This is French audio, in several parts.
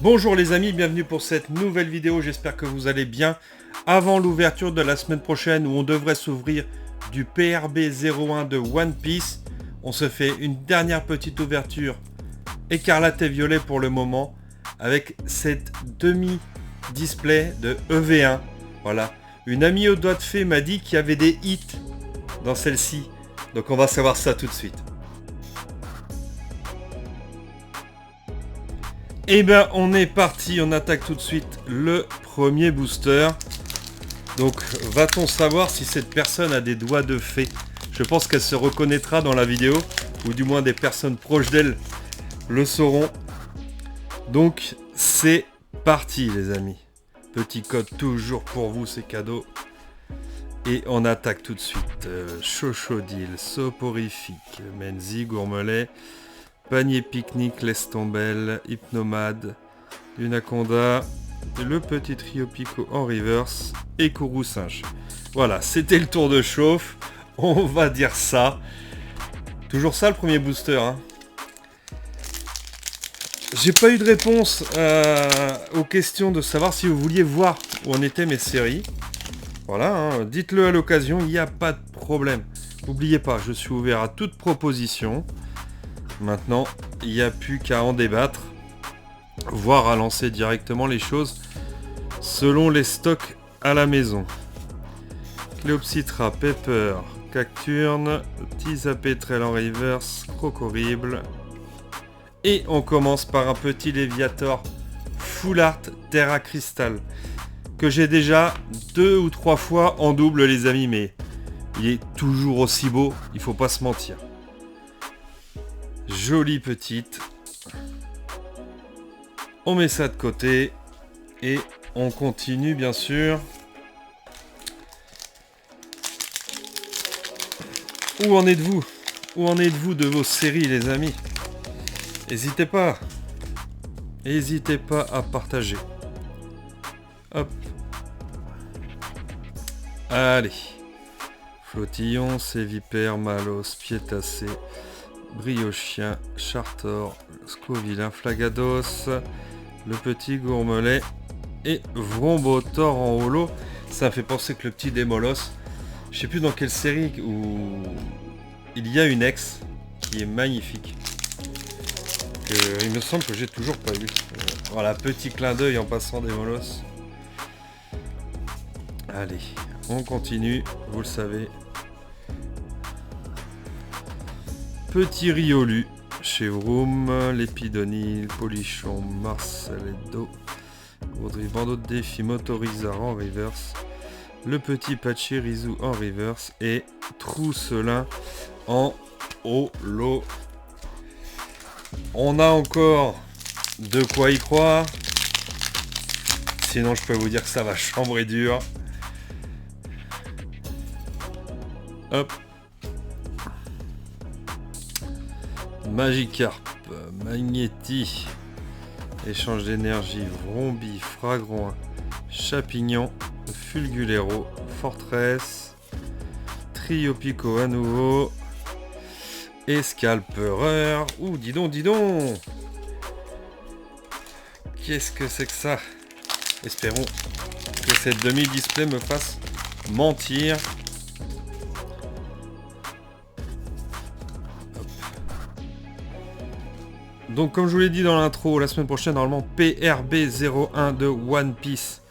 Bonjour les amis, bienvenue pour cette nouvelle vidéo, j'espère que vous allez bien. Avant l'ouverture de la semaine prochaine où on devrait s'ouvrir du PRB 01 de One Piece, on se fait une dernière petite ouverture écarlate et violet pour le moment avec cette demi-display de EV1. Voilà, une amie au doigt de fée m'a dit qu'il y avait des hits dans celle-ci, donc on va savoir ça tout de suite. Et ben on est parti, on attaque tout de suite le premier booster. Donc va-t-on savoir si cette personne a des doigts de fée? Je pense qu'elle se reconnaîtra dans la vidéo, ou du moins des personnes proches d'elle le sauront. Donc c'est parti les amis. Petit code toujours pour vous, c'est cadeau. Et on attaque tout de suite. Chochodil, Soporifique, Menzi, Gourmelet, Panier Pique-Nique, Lestombelle, Hypnomade, Lunaconda, le petit trio Pico en reverse et Kourou Singe. Voilà, c'était le tour de chauffe. On va dire ça. Toujours ça le premier booster. Hein. J'ai pas eu de réponse aux questions de savoir si vous vouliez voir où en étaient mes séries. Voilà, hein, dites-le à l'occasion, il n'y a pas de problème. N'oubliez pas, je suis ouvert à toute proposition. Maintenant, il n'y a plus qu'à en débattre, voire à lancer directement les choses selon les stocks à la maison. Cléopsitra, Pepper, Cacturne, Tisapétrel en reverse, Crocorible. Et on commence par un petit Léviator Full Art Terra Crystal que j'ai déjà 2 ou 3 fois en double les amis, mais il est toujours aussi beau, il faut pas se mentir. Jolie petite. On met ça de côté et on continue bien sûr. Où en êtes-vous? Où en êtes-vous de vos séries les amis? N'hésitez pas. N'hésitez pas à partager. Hop. Allez. Flottillon, Sévipère, Malos, Piétassé, Briochien, Chartor, Scovillain, Flagados, le petit Gourmelet et Vrombotor en holo. Ça me fait penser que le petit Démolos, je sais plus dans quelle série où il y a une ex qui est magnifique. Il me semble que j'ai toujours pas eu. Voilà, petit clin d'œil en passant Démolos. Allez, on continue, vous le savez. Petit Riolu, Chevroum, Lépidonil, Polichon, Marceletto, Audrey Bandeau de défi, Motorizar en reverse, le petit Pachirizu en reverse et Trousselin en holo. On a encore de quoi y croire. Sinon je peux vous dire que ça va chambrer dur. Hop. Magikarp, Magnéti, échange d'énergie, Vrombi, Fragron, Chapignon, Fulgulero, Fortress, Trio Pico à nouveau, Escalpereur. Ouh, dis donc, dis donc. Qu'est-ce que c'est que ça? Espérons que cette demi-display me fasse mentir. Donc comme je vous l'ai dit dans l'intro, la semaine prochaine, normalement, PRB 01 de One Piece.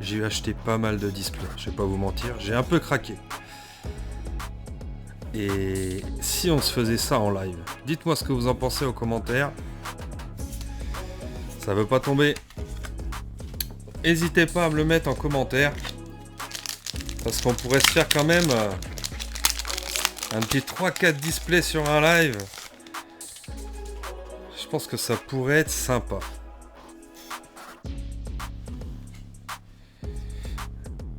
J'ai acheté pas mal de displays, je vais pas vous mentir, j'ai un peu craqué. Et si on se faisait ça en live? Dites-moi ce que vous en pensez aux commentaires. Ça veut pas tomber. N'hésitez pas à me le mettre en commentaire. Parce qu'on pourrait se faire quand même un petit 3-4 displays sur un live. Je pense que ça pourrait être sympa.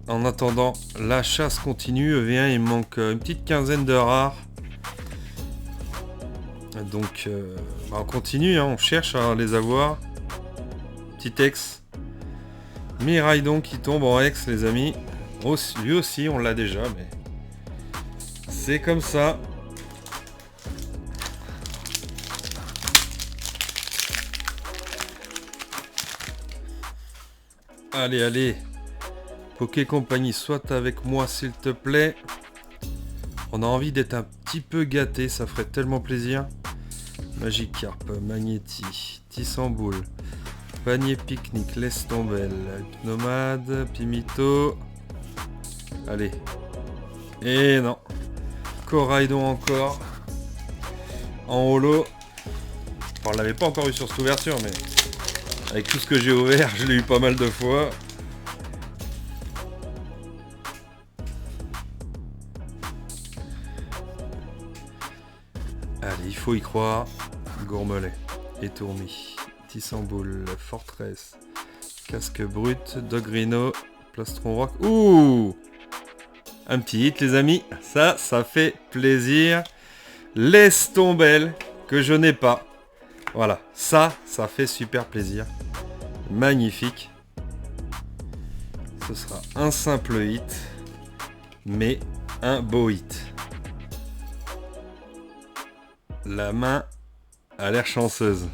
En attendant, la chasse continue. EV1, il manque une petite quinzaine de rares. Donc, on continue, hein, on cherche à les avoir. Petit ex. Miraidon qui tombe en ex, les amis. Lui aussi, on l'a déjà, mais c'est comme ça. Allez, allez. Poké Compagnie, soit avec moi s'il te plaît. On a envie d'être un petit peu gâté, ça ferait tellement plaisir. Magikarp, Magnéti, Tissamboule, Panier Pique-Nique, Laisse tomber, Nomade, Pimito. Allez. Et non. Coraidon encore. En holo. Enfin, on l'avait pas encore eu sur cette ouverture, mais avec tout ce que j'ai ouvert, je l'ai eu pas mal de fois. Allez, il faut y croire. Gourmelet, Étourmi, Tissamboule, Fortress, Casque Brut, Dogrino, Plastron Rock. Ouh! Un petit hit, les amis. Ça fait plaisir. Laisse tomber, que je n'ai pas. Voilà, ça fait super plaisir. Magnifique. Ce sera un simple hit, mais un beau hit. La main a l'air chanceuse.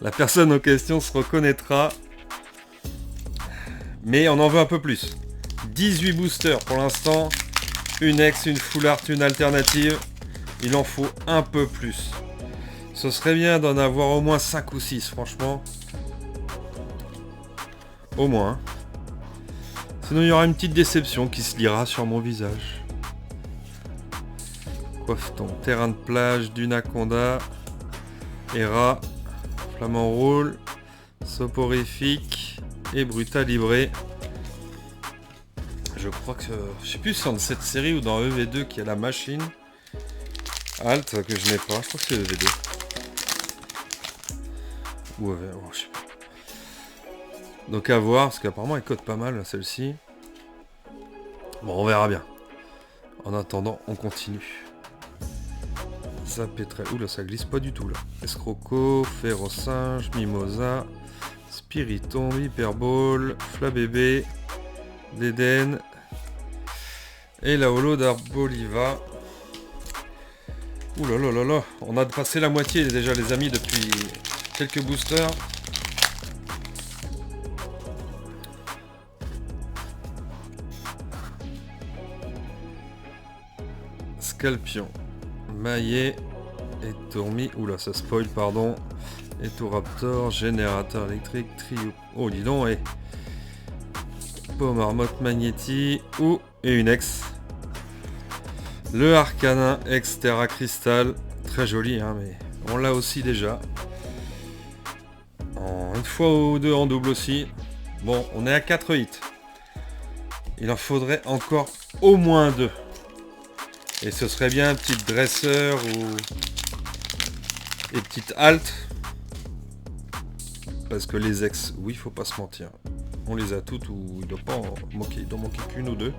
La personne en question se reconnaîtra. Mais on en veut un peu plus. 18 boosters pour l'instant. Une ex, une full art, une alternative. Il en faut un peu plus. Ce serait bien d'en avoir au moins 5 ou 6, franchement. Au moins. Sinon, il y aura une petite déception qui se lira sur mon visage. Coiffe-ton, terrain de plage, Dunaconda, Hera, Flamant Roule, Soporifique et Brutalibré. Je crois que... Je sais plus si c'est dans cette série ou dans EV2 qui a la machine. Alt que je n'ai pas, je crois que c'est EV2. Ou EV, oh, je sais pas. Donc à voir, parce qu'apparemment elle code pas mal celle-ci. Bon, on verra bien. En attendant, on continue. Ça pétrait. Oula, ça glisse pas du tout là. Escroco, Férocinge, Mimosa, Spiritomb, Hyperball, Flabébé, Déden. Et la holo d'Arboliva. Oula là là là. On a passé la moitié déjà les amis depuis quelques boosters. Scalpion, Maillet, Étourmi, oula ça spoil pardon, Etoraptor, Générateur électrique, Trio, oh dis donc, et Pomarmotte, Magnéti, ou et une ex. Le Arcanin, ex Terra Crystal, très joli hein, mais on l'a aussi déjà. Une fois ou deux en double aussi. Bon, on est à 4 hits. Il en faudrait encore au moins 2. Et ce serait bien un petit dresseur ou et petite halte. Parce que les ex, oui, faut pas se mentir. On les a toutes ou il doit pas en manquer, il doit manquer qu'une ou deux.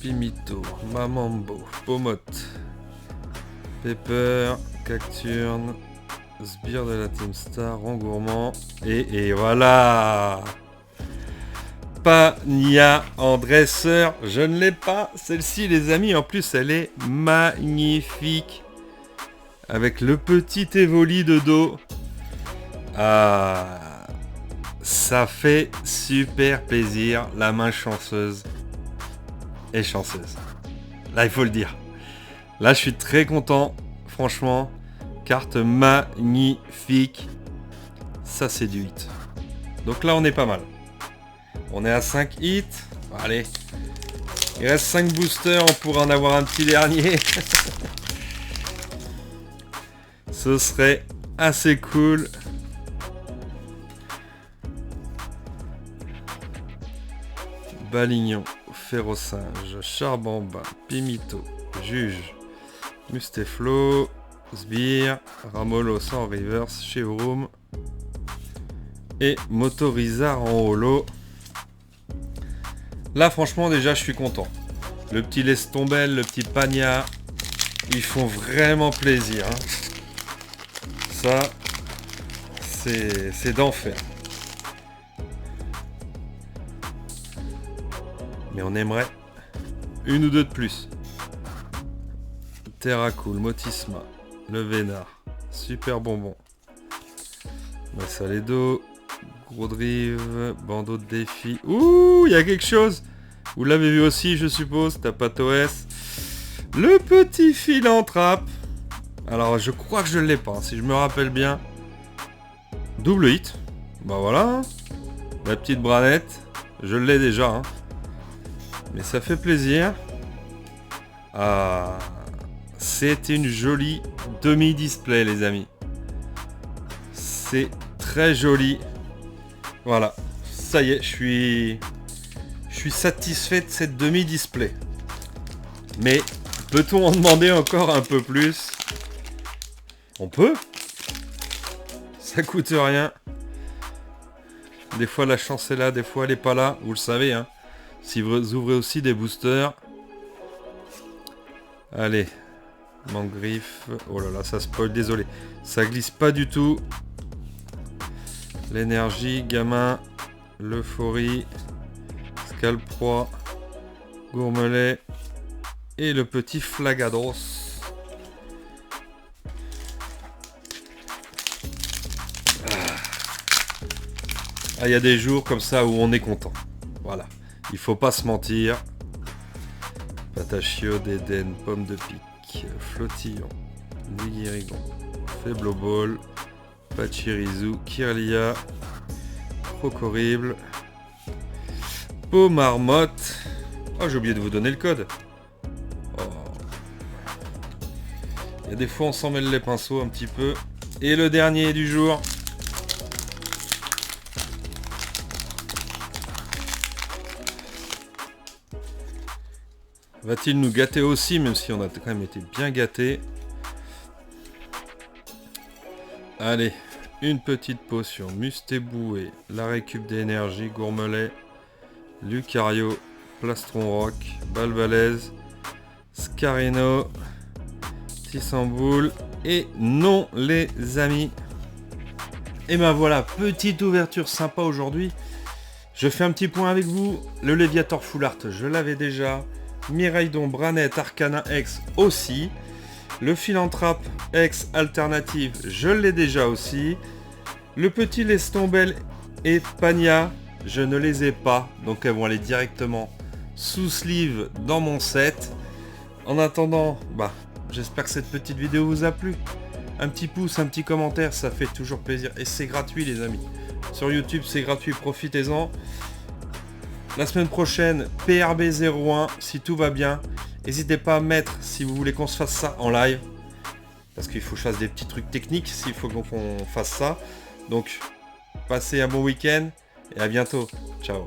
Pimito, Mamambo, Pomote, Pepper, Cacturne, Sbire de la Team Star, Rangourmand. Et voilà! Pania en dresseur, je ne l'ai pas. Celle-ci, les amis, en plus, elle est magnifique. Avec le petit évoli de dos. Ah, ça fait super plaisir. La main chanceuse est chanceuse. Là, il faut le dire. Là, je suis très content. Franchement, carte magnifique. Ça, c'est du hit. Donc là, on est pas mal. On est à 5 hits. Allez. Il reste 5 boosters. On pourra en avoir un petit dernier. Ce serait assez cool. Balignon, Férocinge, Charbamba, Pimito, Juge, Musteflo, Sbire, Ramolo sans reverse, Chevroom et Motorizar en holo. Là franchement déjà je suis content. Le petit Lestombel, le petit Pania, ils font vraiment plaisir. Hein. Ça, c'est d'enfer. Mais on aimerait une ou deux de plus. Terracool, Motisma, le Vénard, Super Bonbon, Saledo, gros drive, bandeau de défi. Ouh, il y a quelque chose. Vous l'avez vu aussi, je suppose, Tapatos. Le petit philanthrope. Alors, je crois que je ne l'ai pas, si je me rappelle bien. Double hit. Bah voilà. Hein. La petite branette. Je l'ai déjà. Hein. Mais ça fait plaisir. Ah, c'est une jolie demi-display, les amis. C'est très joli. Voilà. Ça y est, je suis satisfait de cette demi-display. Mais peut-on en demander encore un peu plus? On peut. Ça coûte rien. Des fois la chance est là, des fois elle est pas là. Vous le savez, hein. Si vous ouvrez aussi des boosters. Allez. Manque griffe. Oh là là, ça spoil, désolé. Ça glisse pas du tout. L'énergie, gamin. L'euphorie. Scalproie. Gourmelet. Et le petit Flagados. Ah, il y a des jours comme ça où on est content. Voilà. Il faut pas se mentir. Patachio, d'Eden, pomme de pique, flottillon, Nigirigon, Faible Ball, Pachirizu, Kirlia, Crocorrible, Peau Marmotte. Oh, j'ai oublié de vous donner le code. Oh. Il y a des fois on s'en mêle les pinceaux un petit peu. Et le dernier du jour. Va-t-il nous gâter aussi, même si on a quand même été bien gâtés. Allez, une petite potion. Mustéboué, la récup d'énergie, Gourmelet, Lucario, Plastron Rock, Balbalaise, Scarino, Tissamboul et non les amis. Et ben voilà, petite ouverture sympa aujourd'hui. Je fais un petit point avec vous. Le Léviator Full Art, je l'avais déjà. Miraidon, Branette, Arcana X aussi. Le Philanthrope X Alternative, je l'ai déjà aussi. Le petit Lestombel et Pania, je ne les ai pas. Donc elles vont aller directement sous sleeve dans mon set. En attendant, j'espère que cette petite vidéo vous a plu. Un petit pouce, un petit commentaire, ça fait toujours plaisir. Et c'est gratuit les amis. Sur YouTube c'est gratuit, profitez-en. La semaine prochaine, PRB 01, si tout va bien. N'hésitez pas à mettre si vous voulez qu'on se fasse ça en live. Parce qu'il faut que je fasse des petits trucs techniques s'il faut qu'on fasse ça. Donc, passez un bon week-end et à bientôt. Ciao.